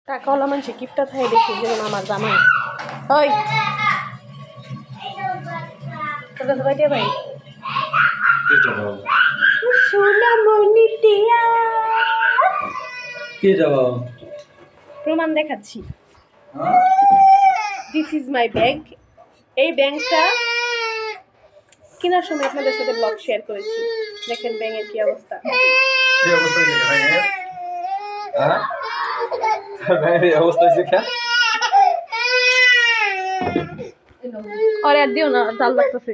টাকাওয়ালা মানুষ গিফটটা থাকে দেখি যেমন আমার জামাই ওই তোর কাছে কয়টা ভাই সোনামণি টিয়া কে যাব প্রমাণ দেখাচ্ছি দিস ইজ মাই ব্যাগ এই ব্যাংকটা কেনার সময় আপনাদের সাথে ব্লগ শেয়ার করেছি দেখেন ব্যাংকের কি অবস্থা কি অবস্থা হয়েছে ব্যাঙের হ্যাঁ ব্যাঙের এই অবস্থা হয়েছে কেন আর আর দিও না জাল লাগতেছে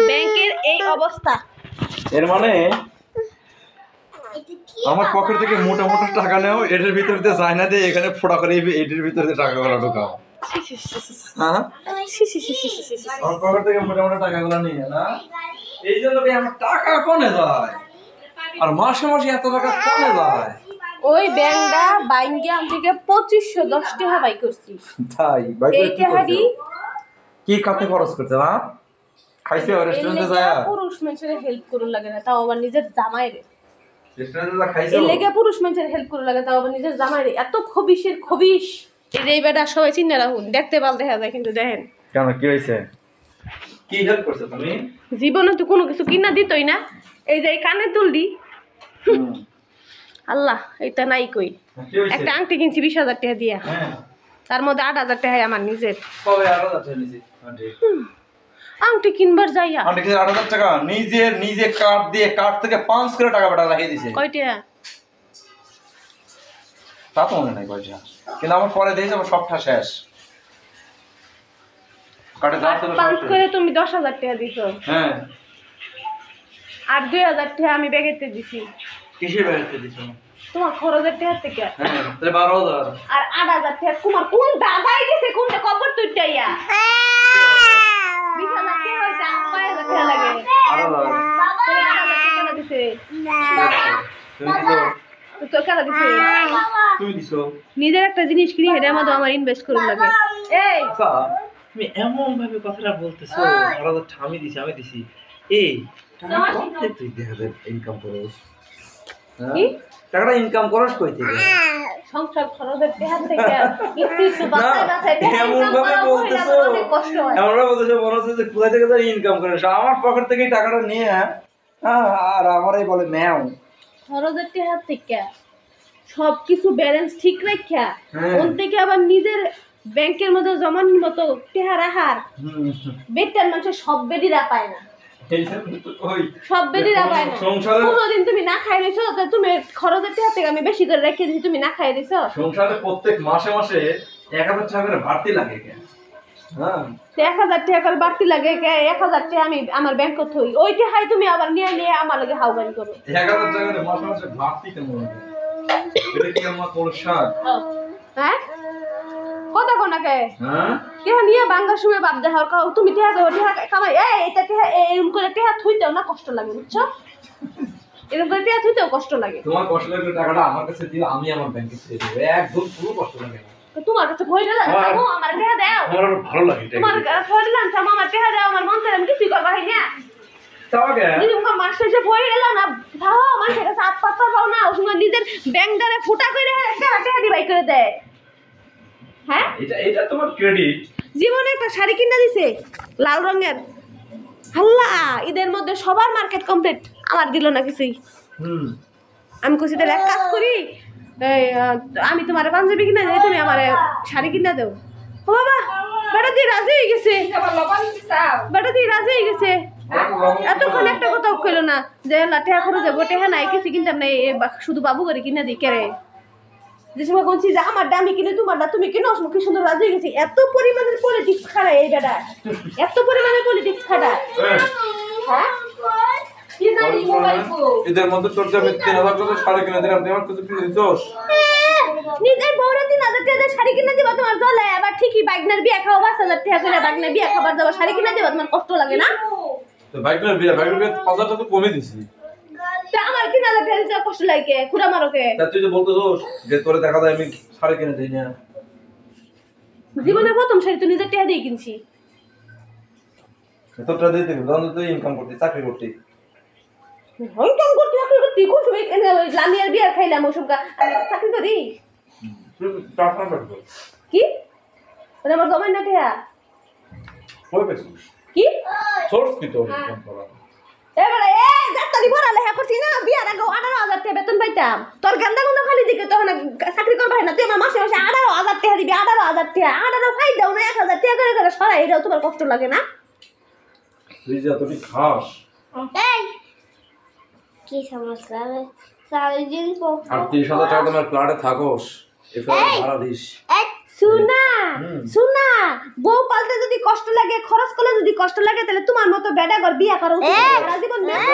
ব্যাংকের এই অবস্থা এর মানে আমার পকেট থেকে মোটা মোটা টাকা নেও এটার ভিতর দিয়ে যায় না দিয়ে এখানে ফোড়া করে এটার ভিতর দিয়ে টাকাগুলো ঢোকাও হ্যাঁ আমার পকেট থেকে মোটা মোটা টাকাগুলো নিয়ে না এই জন্য আমার টাকা কনে যায় আর মাসে মাসে এত টাকা কনে যায় ওই ব্যাংকটা বাইঙ্গে আমি থেকে 2510 টাকা বাই করছি তাই ভাই এই টাকাটি কি কাতে খরচ করতে না খাইছে রেস্টুরেন্টে যায় পুরুষ মানুষের হেল্প করুন লাগে না তাও আবার নিজের জামাই রে রেস্টুরেন্টে যা খাইছে এই লেগে পুরুষ মানুষের হেল্প করুন লাগে তাও আবার নিজের জামাই রে এত খবিশের খবিশ এই যে এই বেটা সবাই চিন্তা রাখুন দেখতে পাল দেখা যায় কিন্তু দেখেন কেন কি হইছে কি হেল্প করছো তুমি জীবনে তো কোনো কিছু কিনা দিতই না এই যে এই কানে তুলদি আল্লাহ এটা নাই কই কি হইছে একটা আংটি কিনছি 20000 টাকা দিয়া হ্যাঁ তার মধ্যে 8000 টাকা আমার নিজের কবে 8000 নিছি আন্টি আংটি কিনবার যাইয়া আন্টি 8000 টাকা নিজে কার্ড দিয়ে কার্ড থেকে 5 করে টাকা বেটা রাখিয়ে দিয়েছে কয়টা তা তো মনে নাই কয়টা কিন্তু আমার পরে দিয়েছে আমার সবটা শেষ কার্ডে যা ছিল পাঁচ করে তুমি 10000 টাকা দিছো হ্যাঁ আর 2000 টাকা আমি ব্যাগেতে দিছি কিসের বেড়াতে দিছো তোমার খরচের টাকা থেকে হ্যাঁ তাহলে 12000 আর 8000 টাকা তোমার কোন দাদাই দিছে কোনটা কবর তুইটাইয়া 20000 টাকা হইছে 5000 টাকা লাগে 8000 টাকা দিছে তুমি দিছো তো টাকা দিছে তুমি দিছো নিজের একটা জিনিস কিনে এর মধ্যে আমার ইনভেস্ট করুন লাগে এই আচ্ছা তুমি এমন ভাবে কথাটা বলতেছো 8000 আমি দিছি এই টাকা কত তুই 2000 ইনকাম করছ কি টাকাটা ইনকাম করছ কই থেকে সংসার খরচের টাকা থেকে একটু বাঁচাই বাঁচাই এমন ভাবে বলতেছো অনেক কষ্ট হয় এমন ভাবে বলতেছো মনে হচ্ছে যে কোথা থেকে তুমি ইনকাম করছ আমার পকেট থেকে টাকাটা নিয়ে আর আমারই বলে ম্যাও খরচের টাকা থেকে সবকিছু ব্যালেন্স ঠিক রাখা ওন থেকে আবার নিজের ব্যাংকের মধ্যে জমানোর মতো টাকা রাখার বেটার মানুষের সব বেডিরা পায় না সব বেডিরা পায় না কোনোদিন তুমি না খাই দিছো তো তুমি খরচের টাকা থেকে আমি বেশি করে রেখে দিছি তুমি না খাই দিছো সংসারে প্রত্যেক মাসে 1000 টাকা করে বাড়তি লাগে কেন হ্যাঁ 1000 টাকা করে বাড়তি লাগে 1000 টাকা আমি আমার ব্যাংকে থই ওইটা হাই তুমি আবার নিয়ে আমার লগে হাউগানি করো 1000 টাকা করে মাসে বাড়তি কেমন হবে এটা কি আমার কোলসাদ হ্যাঁ কথা কোনাকে হ্যাঁ টেহা নিয়ে বাঙ্গার সময় বাপ দেখার কাও তুমি টেহা দেও টেহা কামাই এটা টেহা এরকম করে টেহা থুইতেও না কষ্ট লাগে বুঝছো এরকম করে টেহা থুইতেও কষ্ট লাগে তোমার কষ্ট লাগলে টাকাটা আমার কাছে দিও আমি আমার ব্যাংকে ছেড়ে দেব একদম পুরো কষ্ট লাগে না তো তোমার কাছে ভয় লাগে না আমার টেহা দাও আমার ভালো লাগে এটা তোমার কাছে ভয় লাগে না আমার টেহা দাও আমার মন থেকে আমি কিছু করবা হয় না তাওকে যদি তোমার মাস শেষে ভয় গেল না তাও আমার কাছে হাত পাতা পাও না ওই সময় নিজের ব্যাংকটারে ফুটা করে টেহা দিবাই করে দেয় হ্যাঁ এটা তোমার ক্রেডিট জীবনে একটা শাড়ি কিনা দিছে লাল রঙের আল্লাহ ঈদের মধ্যে সবার মার্কেট কমপ্লিট আমার দিল না কিছুই আমি কইছি তাহলে এক কাজ করি আমি তোমার পাঞ্জাবি কিনা দেই তুমি আমার শাড়ি কিনা দেও ও বাবা বেটা তুই রাজি হয়ে গেছে বেটা তুই রাজি হয়ে গেছে এতক্ষণ একটা কথা কইলো না যে টেহা করে যাবো টেহা নাই কিছু কিনতাম না শুধু বাবু করে কিনা দিই কেরে যে সময় বলছি যে আমার দামি কিনে তোমারটা তুমি কিনো কি সুন্দর রাজি হয়ে গেছি এত পরিমাণের পলিটিক্স খাড়ায় এই বেটা এত পরিমাণের পলিটিক্স খাড়ায় হ্যাঁ কি জানি মোবাইল কো এদের মধ্যে তোর যে 3000 টাকা শাড়ি কিনে দিলাম তুই আমার কিছু কিনে দিছস নিজের বউরা 3000 টাকা শাড়ি কিনে দিবা তোমার চলে আবার ঠিকই বাইকনার বিয়ে খাওয়া 5000 টাকা করে বাইকনার বিয়ে খাবার যাবা শাড়ি কিনে দিবা তোমার কষ্ট লাগে না তো বাইকনার বিয়ে 5000 টাকা তো কমে দিছি তা আমার 3000 টাকা দিতে কষ্ট লাগে খুঁড়া মারোকে তা তুই যে বলতেছস যে তোরে দেখা যায় আমি শাড়ি কিনে দেই না জীবনে প্রথম শাড়ি তো নিজের টাকা দিয়ে কিনছি তোরটা দিতে দাও তুই ইনকাম করতে চাকরি করতে ইনকাম করতে কোন সময় লামিয়ার বিয়ার খাইলাম ওসব আমি চাকরি করি টাকা পাবো কি ওটা আমার জমাই না টিয়া কই পেছিস কি সোর্স কি তোর ফোন করা এবারে যাত্রা দি পড়া লেখা করছি না বিয়ার আগে 18,000 টাকা বেতন পাইতাম তোর গান্দা গান্দা খালি দিকে তখন চাকরি করবাই না তুই আমার মাসে মাসে 18,000 টাকা দিবি 18,000 টাকা 18 ফাই দাও না 1,000 টাকা করে করে সরাই এটাও তোমার কষ্ট লাগে না তুই যে তুই খাস এই কি সমস্যা সারাদিন আর 30,000 টাকা তোমার ফ্ল্যাটে থাকোস এই ফ্ল্যাটে ভাড়া দিস এই শুনা শুনা বউ পালতে যদি কষ্ট লাগে খরচ করলে যদি কষ্ট লাগে তাহলে তোমার মতো বেডা ঘর বিয়া করা উচিত সারা জীবন মেয়ে